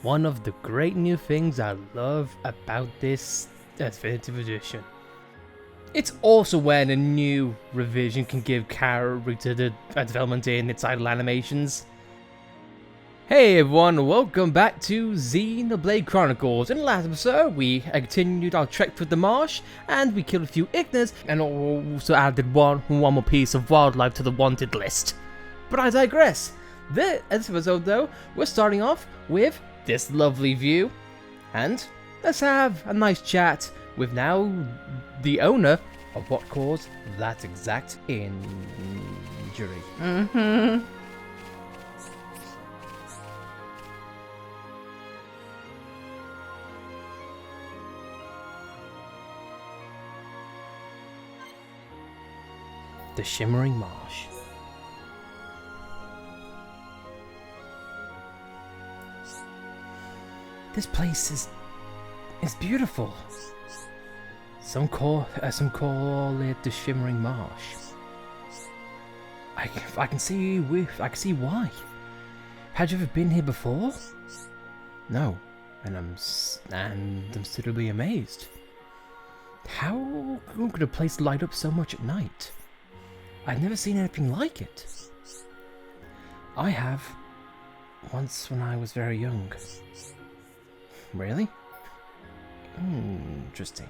one of the great new things I love about this Definitive Edition. It's also when a new revision can give character development in its idle animations. Hey everyone, welcome back to Xenoblade Chronicles. In the last episode, we continued our trek through the marsh, and we killed a few ignas, and also added one more piece of wildlife to the wanted list. But I digress. This episode though, we're starting off with this lovely view, and let's have a nice chat with now the owner of what caused that exact injury. The Shimmering Marsh. This place is beautiful. Some call it the Shimmering Marsh. I can see why. Had you ever been here before? No, and I'm still be amazed. How could a place light up so much at night? I've never seen anything like it. I have, once when I was very young. Really? Interesting.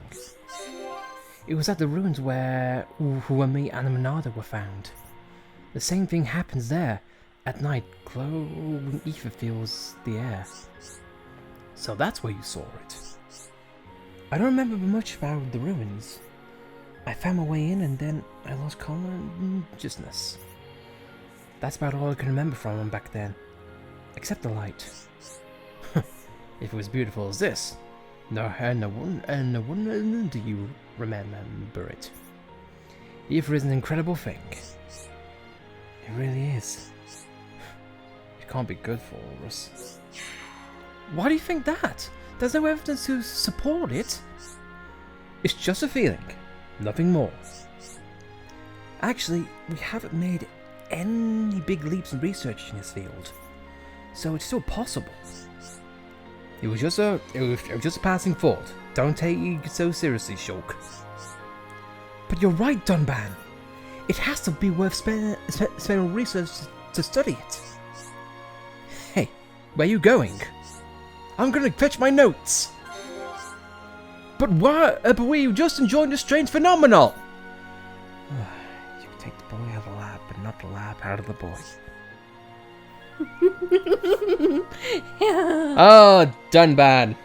It was at the ruins where me and Manada were found. The same thing happens there. At night, glowing ether fills the air. So that's where you saw it. I don't remember much about the ruins. I found my way in and then I lost consciousness. That's about all I can remember from them back then. Except the light. If it was beautiful as this, no wonder do you remember it. Ether is an incredible thing. It really is. It can't be good for us. Why do you think that? There's no evidence to support it. It's just a feeling. Nothing more. Actually, we haven't made any big leaps in research in this field, so it's still possible. It was just a passing thought. Don't take it so seriously, Shulk. But you're right, Dunban. It has to be worth spending research to study it. Hey, where are you going? I'm gonna fetch my notes. But why? But we just enjoying this strange phenomenon. You can take the boy out of the lab, but not the lab out of the boy. Oh, Dunban.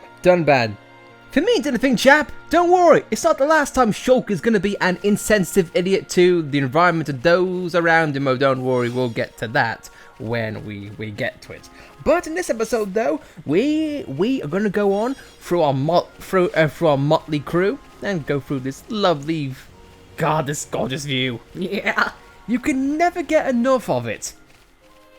For me, anything, chap. Don't worry. It's not the last time Shulk is gonna be an insensitive idiot to the environment and those around him. Oh, don't worry. We'll get to that when we get to it. But in this episode, though, we are gonna go on through our motley crew and go through this lovely, this gorgeous view. Yeah, you can never get enough of it.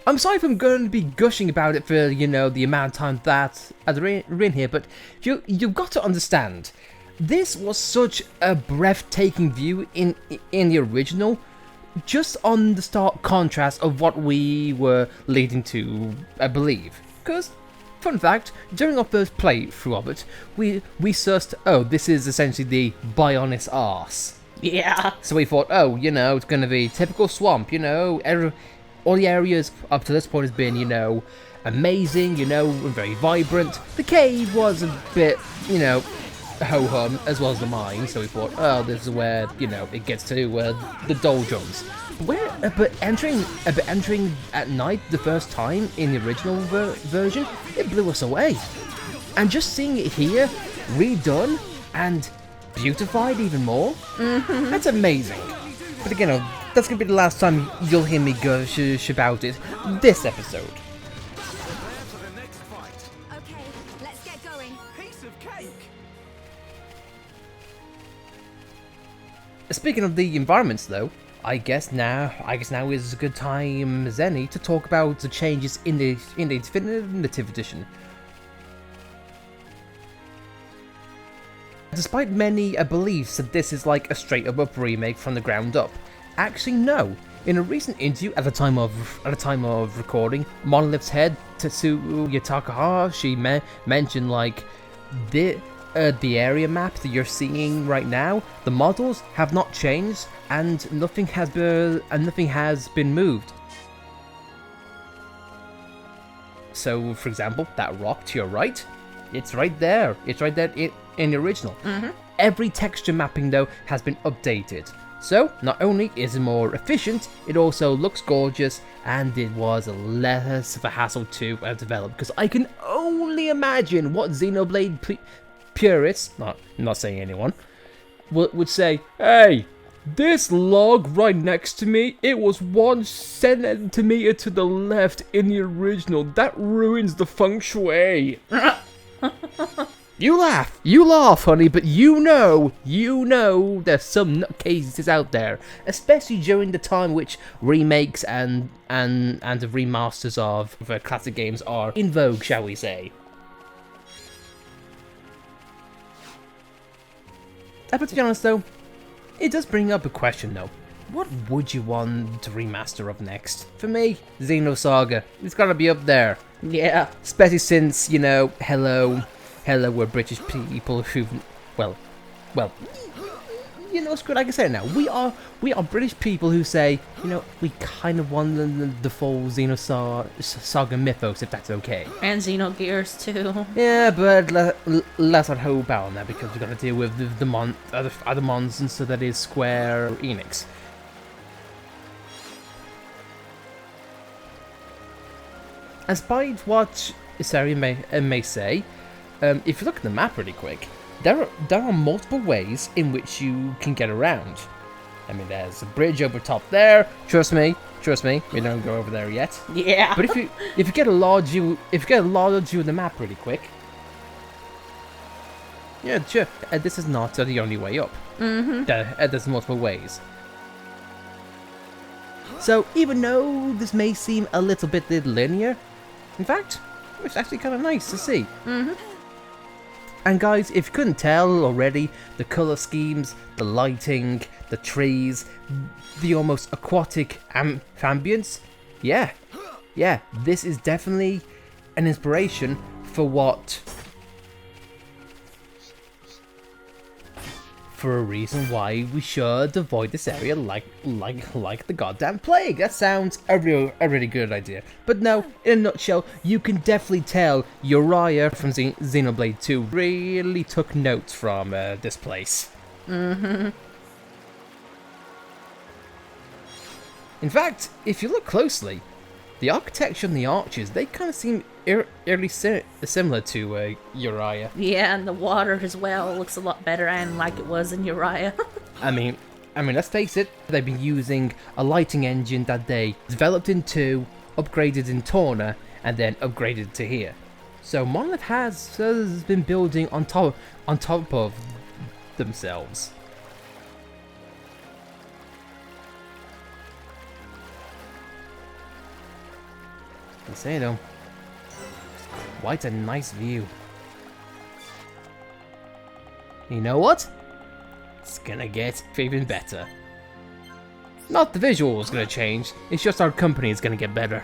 I'm sorry if I'm going to be gushing about it for the amount of time that we're in here, but you've got to understand, this was such a breathtaking view in the original. Just on the stark contrast of what we were leading to, I believe. Because, fun fact, during our first playthrough of it, we sussed, this is essentially the Bionis arse. Yeah. So we thought, it's going to be typical swamp, all the areas up to this point has been, amazing, very vibrant. The cave was a bit, ho-hum, as well as the mine, so we thought, this is where, it gets to the doldrums. But entering at night the first time in the original version, it blew us away. And just seeing it here, redone, and beautified even more, that's amazing. But again, that's going to be the last time you'll hear me gush about it this episode. Okay, let's get going. Piece of cake. Speaking of the environments, though, I guess now is a good time as any to talk about the changes in the Definitive Edition. Despite many beliefs that this is like a straight up remake from the ground up, actually no, In a recent interview at the time of recording, Monolith's head Tetsuya Takahashi mentioned like the area map that you're seeing right now. The models have not changed, and nothing has been moved. So, for example, that rock to your right, it's right there. It's right there in the original. Every texture mapping, though, has been updated. So, not only is it more efficient, it also looks gorgeous, and it was less of a hassle to develop. Because I can only imagine what Xenoblade purists, not saying anyone, would say, hey, this log right next to me, it was 1 centimeter to the left in the original. That ruins the feng shui. You laugh, honey, but you know, there's some nutcases out there, especially during the time which remakes and the remasters of classic games are in vogue, shall we say. But to be honest, though, it does bring up a question, though. What would you want to remaster of next? For me, Xenosaga. It's gotta be up there. Yeah. Especially since, you know, hello, we're British people who've, well, you know, screw it, like I said now, we are British people who say, you know, we kind of want the full Xenosaga mythos, if that's okay. And Xenogears too. Yeah, but let's not hope out on that, because we've got to deal with the other mons, and so that is Square Enix. Despite what Isari may say, if you look at the map really quick, there are multiple ways in which you can get around. I mean, there's a bridge over top there. Trust me, we don't go over there yet. Yeah. But if you get a large view, of the map really quick, yeah, sure. This is not the only way up. There's multiple ways. So even though this may seem a little bit linear, in fact, it's actually kind of nice to see. And guys, if you couldn't tell already, the colour schemes, the lighting, the trees, the almost aquatic ambience, yeah, this is definitely an inspiration for a reason why we should avoid this area like the goddamn plague. That sounds a really good idea. But no, in a nutshell, you can definitely tell Uriah from Xenoblade 2 really took notes from this place. In fact, if you look closely, the architecture and the arches, they kind of seem eerily similar to Uriah. Yeah, and the water as well looks a lot better and like it was in Uriah. I mean, let's face it, they've been using a lighting engine that they developed in 2, upgraded in Torna, and then upgraded to here. So Monolith has been building on top of themselves. I say though, quite a nice view. You know what? It's gonna get even better. Not the visuals gonna change, it's just our company is gonna get better.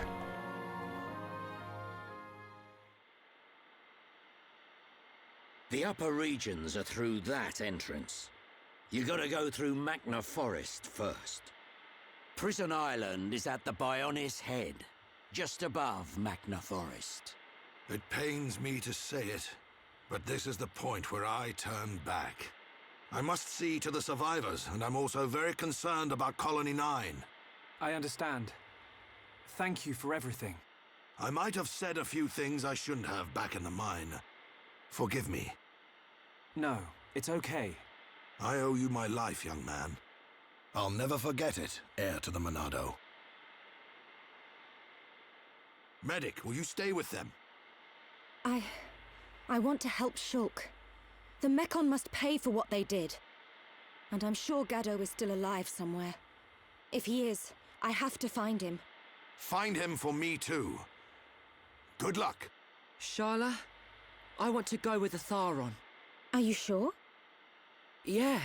The upper regions are through that entrance. You gotta go through Magna Forest first. Prison Island is at the Bionis Head, just above Magna Forest. It pains me to say it, but this is the point where I turn back. I must see to the survivors, and I'm also very concerned about Colony 9. I understand. Thank you for everything. I might have said a few things I shouldn't have back in the mine. Forgive me. No, it's okay. I owe you my life, young man. I'll never forget it, heir to the Monado. Medic, will you stay with them? I want to help Shulk. The Mekon must pay for what they did. And I'm sure Gaddo is still alive somewhere. If he is, I have to find him. Find him for me too. Good luck. Sharla, I want to go with the Tharon. Are you sure? Yeah.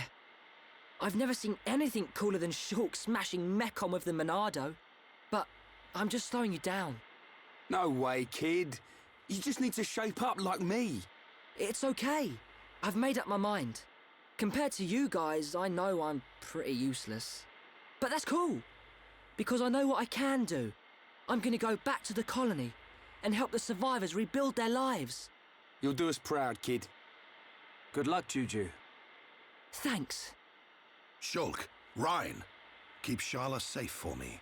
I've never seen anything cooler than Shulk smashing Mekon with the Monado. But I'm just slowing you down. No way, kid. You just need to shape up like me. It's okay. I've made up my mind. Compared to you guys, I know I'm pretty useless. But that's cool, because I know what I can do. I'm gonna go back to the colony and help the survivors rebuild their lives. You'll do us proud, kid. Good luck, Juju. Thanks. Shulk, Ryan, keep Sharla safe for me.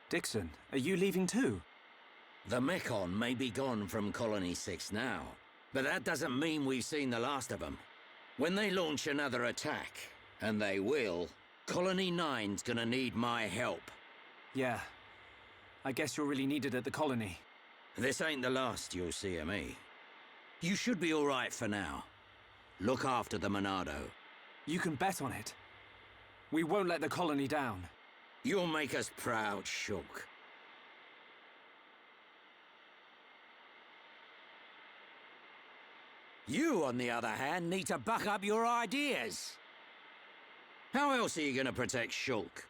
Dixon, are you leaving too? The Mekon may be gone from Colony 6 now, but that doesn't mean we've seen the last of them. When they launch another attack, and they will, Colony 9's gonna need my help. Yeah. I guess you're really needed at the colony. This ain't the last you'll see of me. You should be alright for now. Look after the Monado. You can bet on it. We won't let the colony down. You'll make us proud, Shulk. You, on the other hand, need to buck up your ideas. How else are you gonna protect Shulk?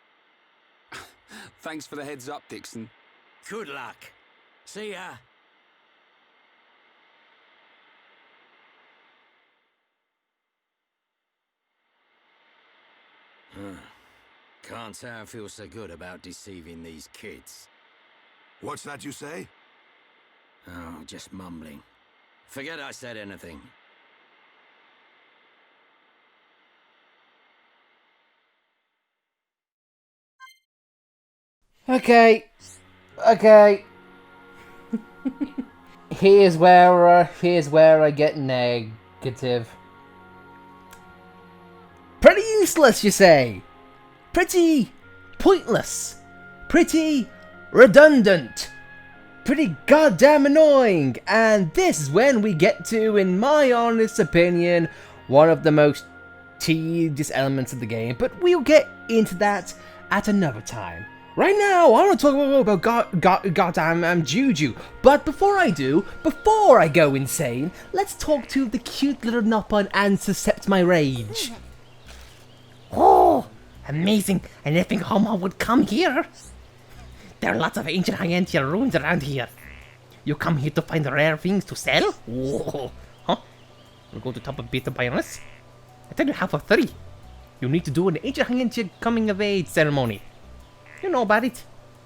Thanks for the heads up, Dixon. Good luck. See ya. Can't say I feel so good about deceiving these kids. What's that you say? Oh, just mumbling. Forget I said anything. Okay. Here's where I get negative. Pretty useless, you say? Pretty pointless? Pretty redundant? Pretty goddamn annoying? And this is when we get to, in my honest opinion, one of the most tedious elements of the game, but we'll get into that at another time. Right now, I want to talk about goddamn Juju. But before I do, before I go insane, let's talk to the cute little Nopon and suscept my rage. Oh, amazing. I didn't think Homo would come here. There are lots of ancient high-end ruins around here. You come here to find rare things to sell? Oh, huh? We'll go to top of Beta Bionis. I tell you how for 3. You need to do an ancient high-end coming of age ceremony. You know about it.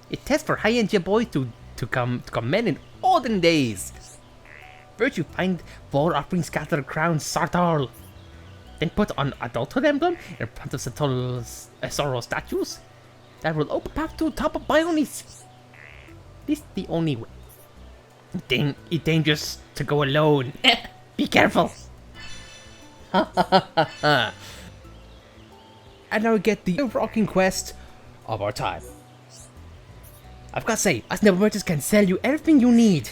It tests for high-end boys to come men in olden days. First you find 4 offering scattered crowns Satorl. Then put on adulthood emblem in front of Satorl statues. That will open path to top of Bionis. This is the only way. It's dangerous to go alone. Be careful. And now we get the overarching quest of our time. I've got to say, us Never Merchants can sell you everything you need.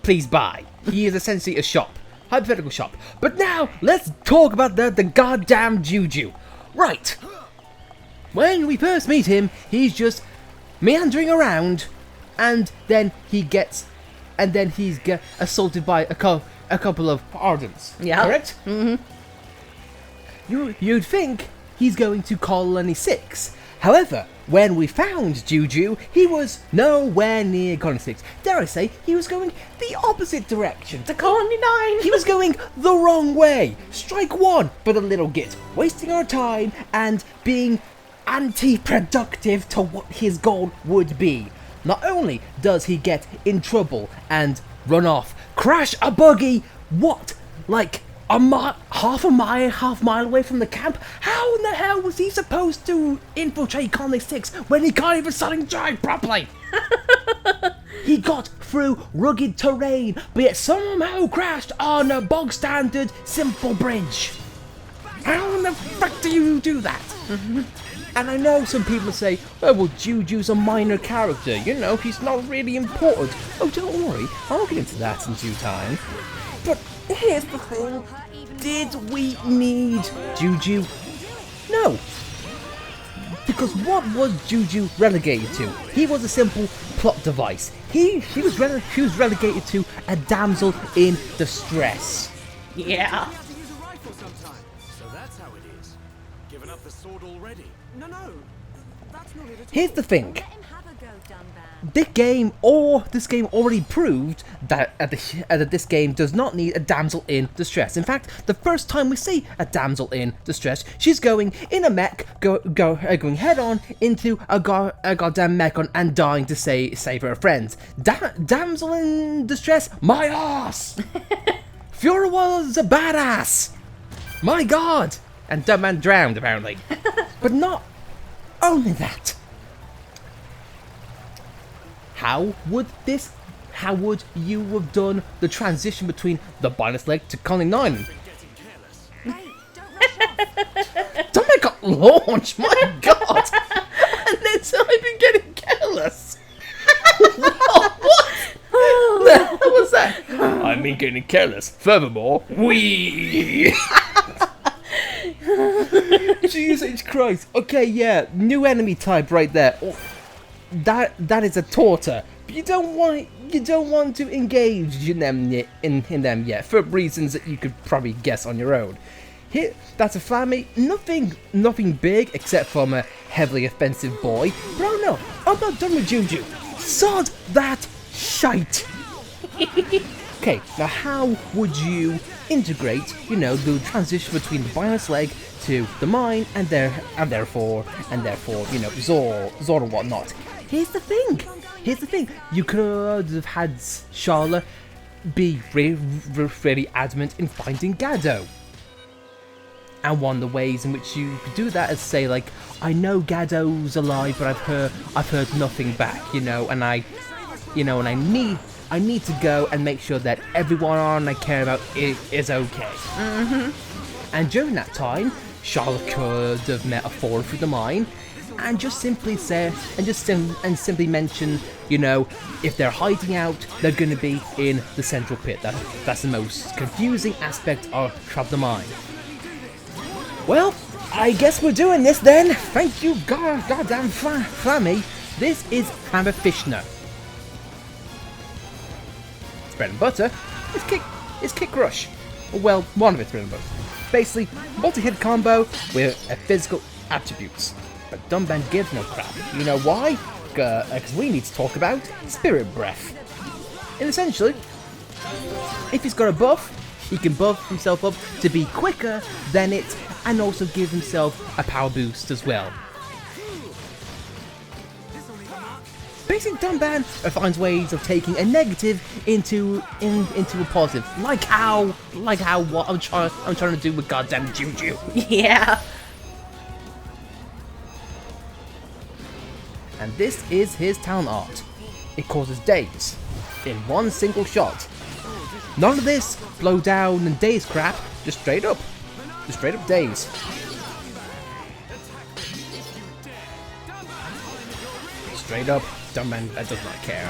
Please buy. He is essentially a shop. Hypothetical shop. But now, let's talk about the goddamn Juju. Right. When we first meet him, he's just meandering around, and then he's assaulted by a couple of Ardents. Yeah. Correct? Mm-hmm. You'd think he's going to Colony 6. However, when we found Juju, he was nowhere near Colony 6. Dare I say, he was going the opposite direction. To Colony 9! He was going the wrong way. Strike one for the little git, wasting our time and being anti-productive to what his goal would be. Not only does he get in trouble and run off, crash a buggy, what? Like half mile away from the camp? How in the hell was he supposed to infiltrate Colony 6 when he can't even start drive properly? He got through rugged terrain, but yet somehow crashed on a bog standard simple bridge. How in the fuck do you do that? And I know some people say, oh, well, Juju's a minor character, you know, he's not really important. Oh, don't worry, I'll get into that in due time. But here's the thing, did we need Juju? No. Because what was Juju relegated to? He was a simple plot device. she was relegated to a damsel in distress. Yeah. So that's how it is. Given up the sword already? No, that's not it at Here's the thing. Let him have a go, Dunban. This game already proved that this game does not need a damsel in distress. In fact, the first time we see a damsel in distress, she's going in a mech, going head on into a goddamn mechon and dying to save her friends. Damsel in distress, my ass! Fiora was a badass. My god! And Dunban drowned apparently, but not only that. How would you have done the transition between the Binus leg to Conning 9? Hey, don't rush off. Don't make a launch, my god! And then I've been getting careless. What the hell was that? I've been getting careless. Furthermore, Jesus Christ. Okay, yeah, new enemy type right there. Oh, that is a torter. But you don't want to engage in them yet for reasons that you could probably guess on your own. Here, that's a Flammy. Nothing big except from a heavily offensive boy. But oh no, I'm not done with Juju. Sod that shite. Okay, now how would you integrate, the transition between the Binus leg to the mine and therefore, Zor and whatnot? Here's the thing. You could have had Charlotte be really adamant in finding Gado. And one of the ways in which you could do that is say, like, I know Gado's alive, but I've heard nothing back, and I need to go and make sure that everyone I care about is okay. And during that time, Charlotte could have met a fall through the mine, and just simply simply mention, if they're hiding out, they're going to be in the central pit. That's the most confusing aspect of the mine. Well, I guess we're doing this then. Thank you, goddamn Flammy. This is Hammer Fishner. Its bread and butter is kick rush. Well, one of its bread and butter. Basically, multi-hit combo with physical attributes. But Dunban gives no crap. You know why? Because we need to talk about Spirit Breath. And essentially, if he's got a buff, he can buff himself up to be quicker than it, and also give himself a power boost as well. Basically, Dunban finds ways of taking a negative into a positive, like how what I'm trying to do with goddamn Juju. Yeah. And this is his talent art. It causes daze in one single shot. None of this blow down and daze crap, just straight up daze. Straight up, Dunban does not care.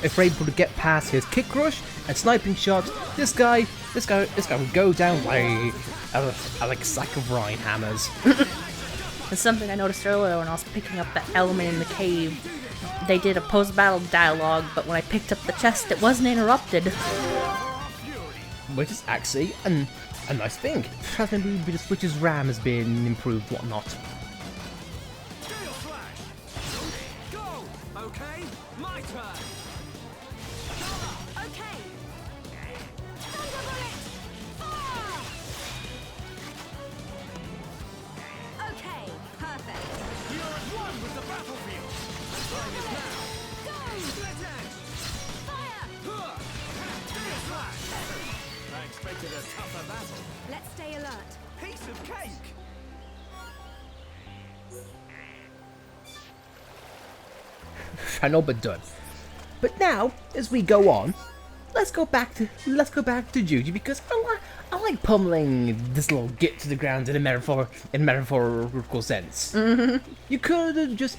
If we're able to get past his kick rush and sniping shots, this guy would go down like a sack of Rhine hammers. It's something I noticed earlier when I was picking up that element in the cave. They did a post-battle dialogue, but when I picked up the chest, it wasn't interrupted. Which is actually a nice thing. Maybe the Switch's RAM has been improved, whatnot. Go! Okay, my turn! Okay. Thunder bullet! Fire! Okay, perfect. You're at one with the battlefield! Time is now! Go! Split edge! Fire! Steel slash! I expected a tougher battle. Let's stay alert. Piece of cake! And all but done. But now, as we go on, let's go back to Juju, because I like pummeling this little git to the ground in a metaphorical sense. You could have just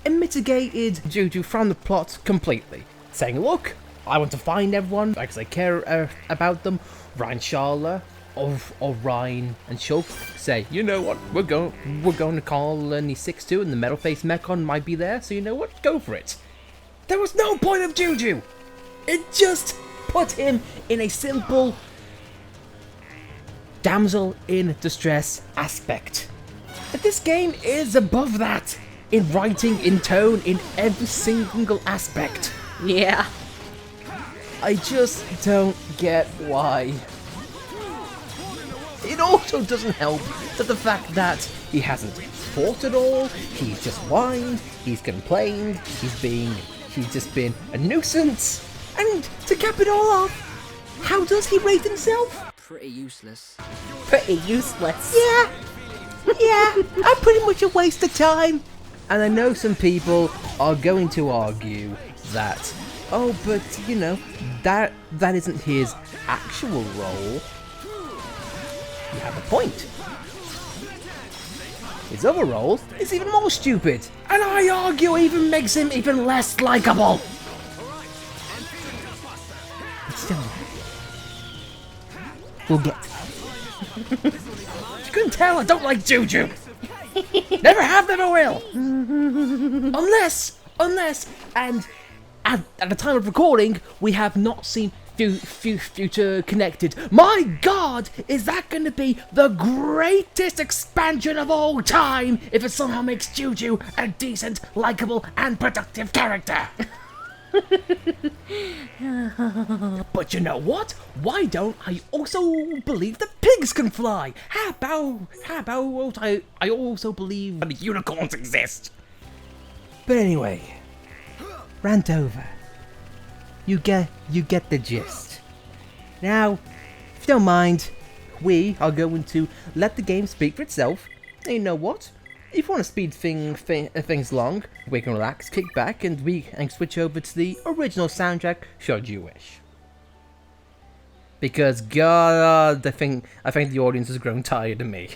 mitigated Juju from the plot completely, saying, look, I want to find everyone because I care about them. Ryan Sharla, Ryan and Shulk say, you know what, we're going to Colony 6-2 and the metal face Mechon might be there, so you know what, go for it. There was no point of Juju. It just put him in a simple damsel in distress aspect. But this game is above that in writing, in tone, in every single aspect. Yeah. I just don't get why. It also doesn't help that the fact that he hasn't fought at all, he's just whined, he's complained, he's just been a nuisance. And to cap it all off, how does he rate himself? Pretty useless. Pretty useless. Yeah, I'm pretty much a waste of time. And I know some people are going to argue that, oh, but you know, that isn't his actual role. You have a point. His other role is even more stupid, and I argue even makes him even less likable. But still, we'll get to it. You couldn't tell I don't like Juju. Never have, never will. Unless, and at the time of recording, we have not seen Future Connected. My God, is that going to be the greatest expansion of all time if it somehow makes Juju a decent, likable, and productive character? But you know what? Why don't I also believe that pigs can fly? How about I also believe that unicorns exist? But anyway, rant over. You get the gist. Now, if you don't mind, we are going to let the game speak for itself. And you know what? If you want to speed things along, we can relax, kick back, and we can switch over to the original soundtrack should you wish. Because God, I think the audience has grown tired of me.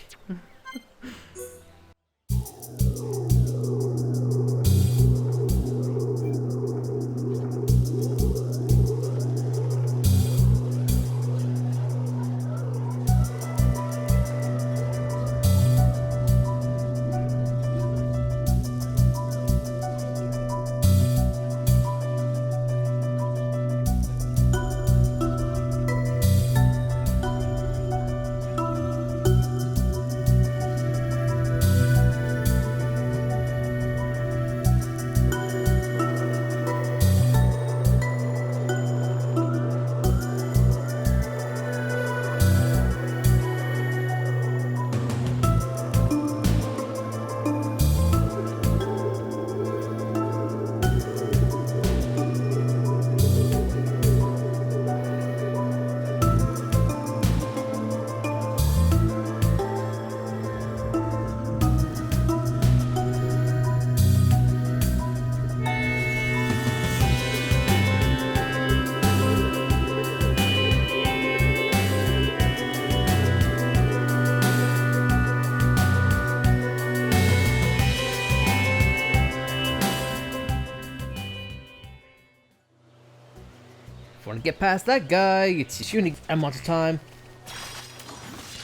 Want to get past that guy, it's just unique amount of time.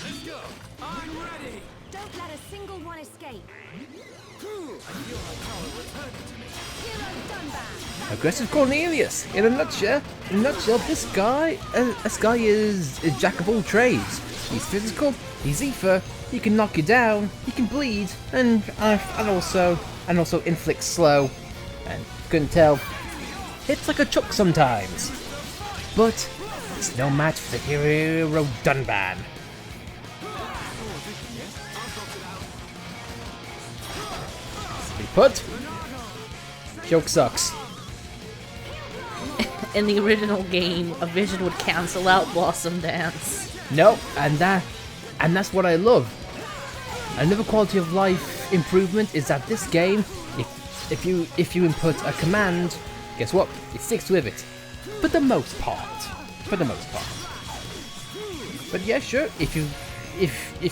Let's go. I'm ready. Don't let a single one escape. Aggressive Cornelius. In a nutshell, this guy is a jack of all trades. He's physical, he's ether, he can knock you down, he can bleed, and also inflict slow. And couldn't tell, hits like a chuck sometimes. But it's no match for the hero Dunban. Simply put, joke sucks. In the original game, a vision would cancel out Blossom Dance. Nope, and that's what I love. Another quality of life improvement is that this game, if you input a command, guess what? It sticks with it. For the most part. But yeah, sure. If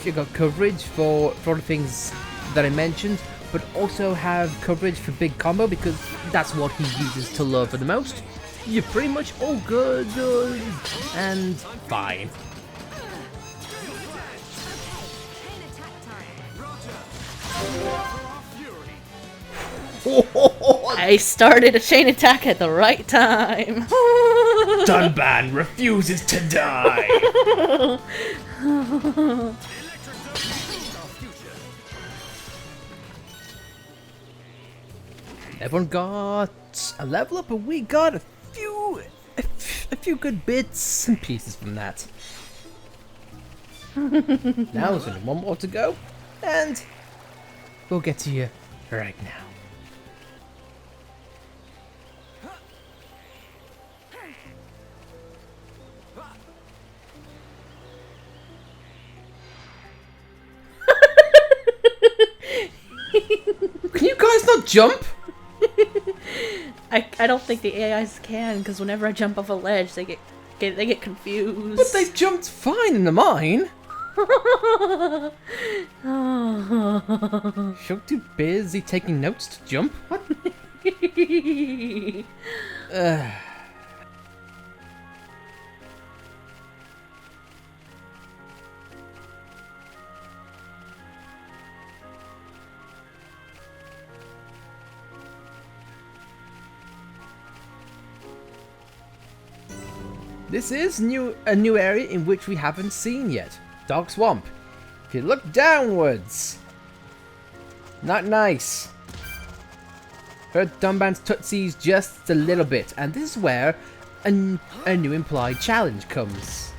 you got coverage for the things that I mentioned, but also have coverage for big combo because that's what he uses to love the most, you're pretty much all good and fine. I started a chain attack at the right time. Dunban refuses to die. Everyone got a level up, and we got a few good bits and pieces from that. Now there's only one more to go, and we'll get to you right now. Can you guys not jump? I don't think the AIs can, because whenever I jump off a ledge, they get confused. But they jumped fine in the mine. You're too busy taking notes to jump. What? This is a new area in which we haven't seen yet. Dark Swamp. If you look downwards, not nice. Hurt Dunban's tootsies just a little bit, and this is where a new implied challenge comes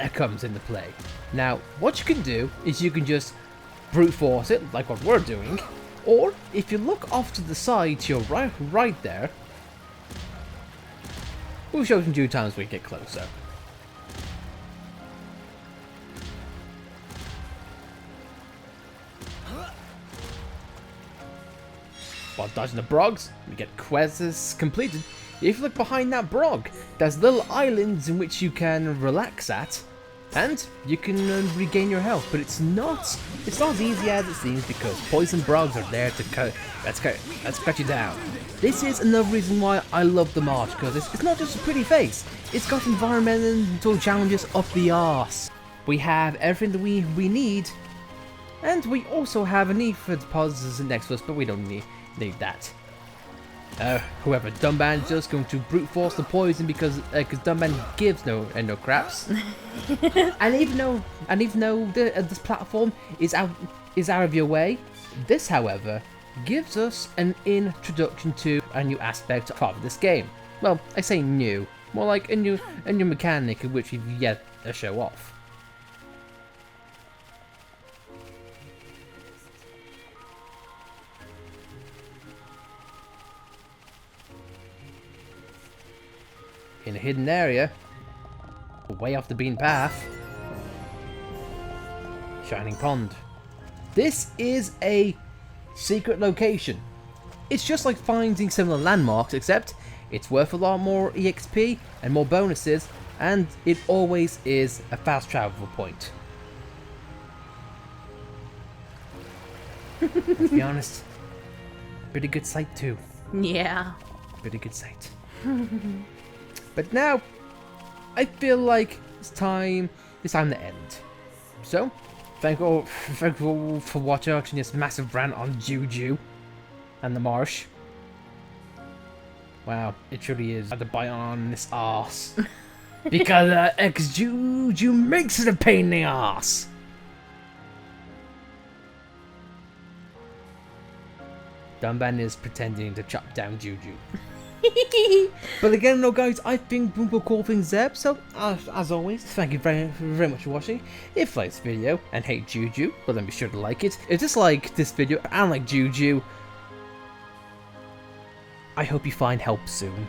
into play. Now, what you can do is you can just brute force it, like what we're doing, or if you look off to the side to your right there, we'll show some due times when we get closer. While dodging the brogs, we get quests completed. If you look behind that brog, there's little islands in which you can relax at, and you can regain your health. But it's not as easy as it seems, because poison brogs are there to cut you down. This is another reason why I love the marsh, because it's not just a pretty face. It's got environmental challenges up the arse. We have everything that we need, and we also have a need for deposits next to us, but we don't need that. However, Dunban is just going to brute force the poison because Dunban gives no craps. and even though this platform is out of your way, this, however, gives us an introduction to a new aspect of this game. Well, I say new, more like a new mechanic in which we've yet to show off. In a hidden area, way off the beaten path, Shining Pond. This is a secret location. It's just like finding similar landmarks, except it's worth a lot more EXP and more bonuses, and it always is a fast travel point. Let's be honest, pretty good sight too. Yeah. Pretty good sight. But now, I feel like it's time to end. So, thank you all for watching this massive rant on Juju and the marsh. Wow, it truly is the bite on this arse. Because Juju makes it a pain in the arse. Dunban is pretending to chop down Juju. But again, no guys, I think we'll call things there. So, as always, thank you very much for watching. If you like this video and hate Juju, well then be sure to like it. If you dislike this video and like Juju, I hope you find help soon.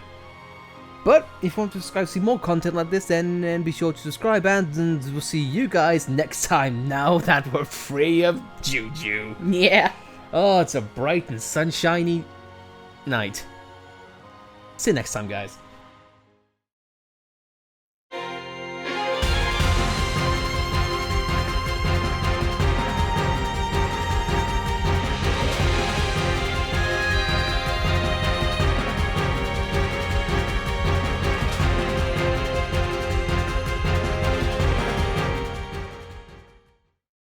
But if you want to subscribe to see more content like this, then be sure to subscribe, and we'll see you guys next time, now that we're free of Juju. Yeah. Oh, it's a bright and sunshiny night. See you next time, guys.